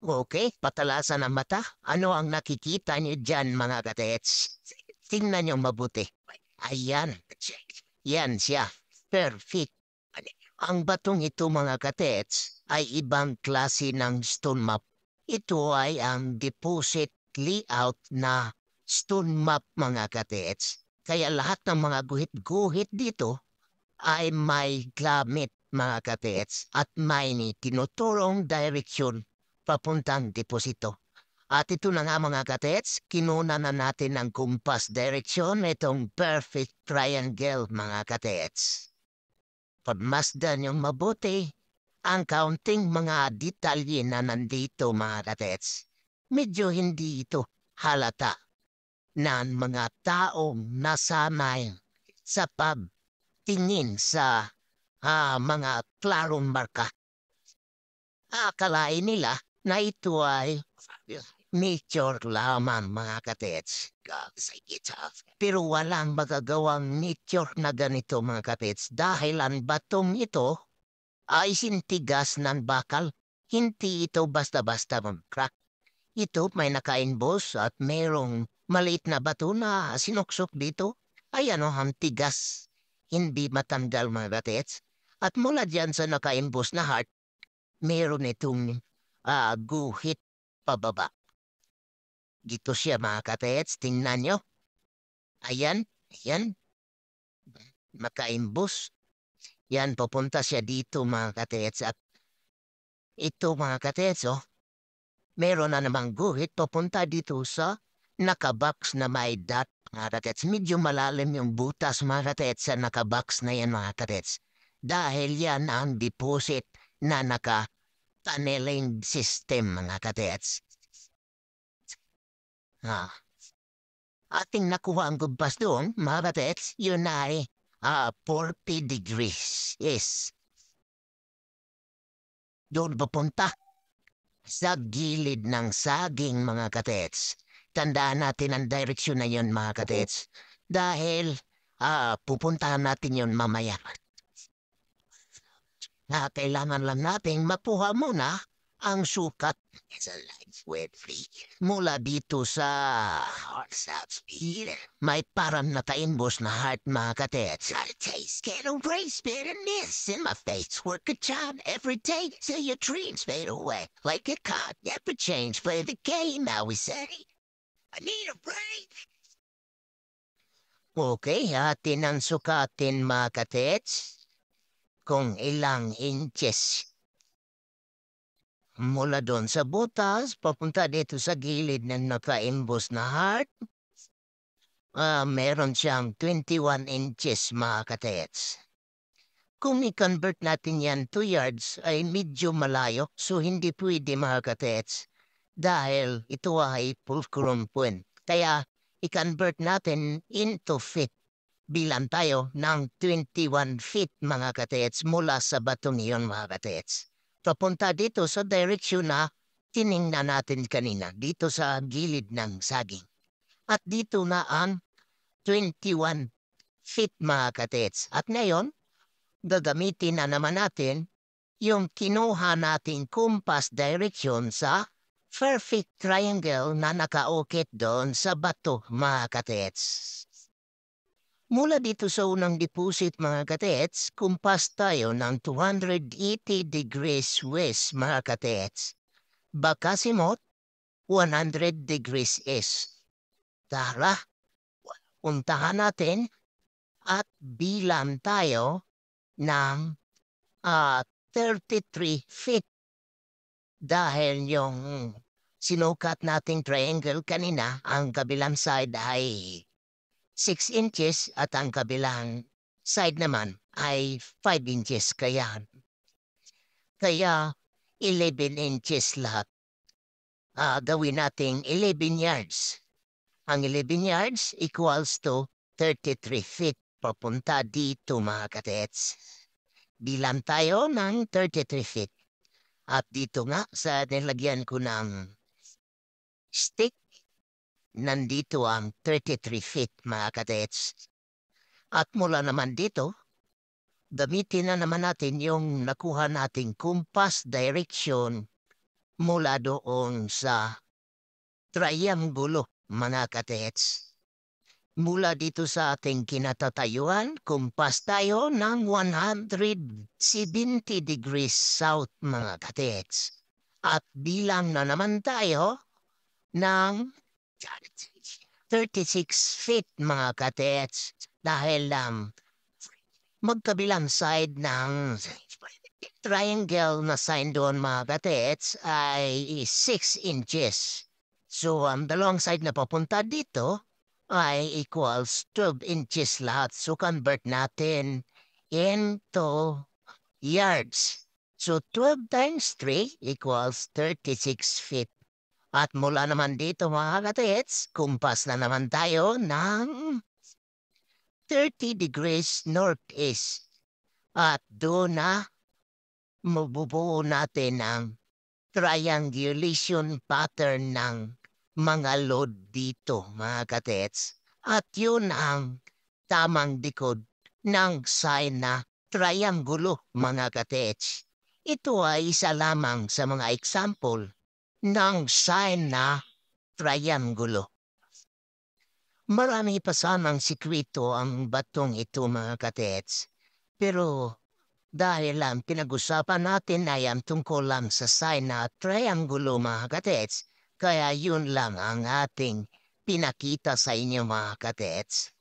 Okay, patalasan ang mata. Ano ang nakikita niyo dyan, mga katets? Tingnan niyo mabuti. Ayan. Yan siya. Perfect. Ang batong ito, mga katets, ay ibang klase ng stone map. Ito ay ang deposit layout na stone map, mga katets. Kaya lahat ng mga guhit-guhit dito ay may gamit, mga katets, at may tinuturong direksyon papuntang deposito. At ito na nga, mga katets, kinuna na natin ng compass direksyon itong perfect triangle, mga katets. Pagmasdan yung mabuti ang kaunting mga detalye na nandito, mga katets. Medyo hindi ito halata ng mga taong nasanay sa pagtingin sa mga klarong marka. Akalain nila na ito ay nature lamang, mga katets. Pero walang magagawang nature na ganito, mga katets, dahil ang batong ito ay sintigas ng bakal. Hindi ito basta-basta mag-crack. Ito may naka-inboss at mayroong maliit na bato na sinuksok dito. Ay ang tigas. Hindi matanggal, mga katets. At mula dyan sa naka-inboss na heart, meron itong guhit pababa. Dito siya, mga katets. Tingnan nyo. Ayan, ayan. Maka-inboss. Yan, papunta siya dito, mga katets. At ito, mga katets, meron na namang guhit papunta dito sa nakabox na may dot, mga katets. Medyo malalim yung butas, mga katets, sa nakabox na yan, mga katets. Dahil yan ang deposit na naka-tunneling system, mga katets. Ating nakuha ang gumpas doon, mga katets, yun ay 40 degrees. Yes. Doon papunta sa gilid ng saging, mga katets. Tandaan natin ang direksyon na yun, mga katets. Dahil pupuntahan natin yun mamaya. Kailangan lang nating makuha muna ang sukat mula dito sa may parang naka-inboss na heart, mga katets. I taste kettle brace bitterness in my face. Work a job every day till your dreams fade away. Like a card, never change. Play the game, how we say. I need a break. Okay, atin ang sukatin, mga katets. Kung ilang inches mula doon sa butas, papunta dito sa gilid ng naka-imbos na heart. Meron siyang 21 inches, mga katets. Kung i-convert natin yan 2 yards ay medyo malayo, so hindi pwede, mga katets. Dahil ito ay fulcrum point. Kaya i-convert natin into feet. Bilang tayo ng 21 feet, mga katets, mula sa batong iyon, mga katets. Papunta dito sa direksyon na tiningnan natin kanina, dito sa gilid ng saging. At dito na ang 21 feet, mga katets. At ngayon, gagamitin na naman natin yung kinuha nating compass direction sa perfect triangle na nakaukit doon sa bato, mga katets. Mula dito sa unang deposit, mga katets, kumpas tayo ng 280 degrees west, mga katets. Bakasimot, 100 degrees east. Tara, puntahan natin at bilang tayo ng 33 feet. Dahil yung sinukat nating triangle kanina, ang kabilang side ay 6 inches at ang kabilang side naman ay 5 inches. Kaya 11 inches lahat. Gawin nating 11 yards. Ang 11 yards equals to 33 feet papunta dito, mga katets. Bilang tayo ng 33 feet. At dito nga sa nilagyan ko ng stick, nandito ang 33 feet, mga katets. At mula naman dito, gamitin na naman natin yung nakuha nating compass direction mula doon sa trianggulo, mga katets. Mula dito sa ating kinatatayuan, kumpas tayo ng 170 degrees south, mga katets. At bilang na naman tayo ng 36 feet, mga katets. Dahil magkabilang side ng triangle na sign doon, mga katets, ay 6 inches. So, ang dalawang side na papunta dito ay equals 12 inches lahat. So, convert natin into yards. So, 12 times 3 equals 36 feet. At mula naman dito, mga katets, kumpas na naman tayo ng 30 degrees northeast. At doon na mabubuo natin ang triangulation pattern ng mga load dito, mga katets. At yun ang tamang likod ng sign na triangulo, mga katets. Ito ay isa lamang sa mga example ng sign na triangulo. Marami pa sanang sikreto ang batong ito, mga katets. Pero dahil ang pinag-usapan natin ay ang tungkol lang sa sign na triangulo, mga katets, kaya yun lang ang ating pinakita sa inyo, mga katets.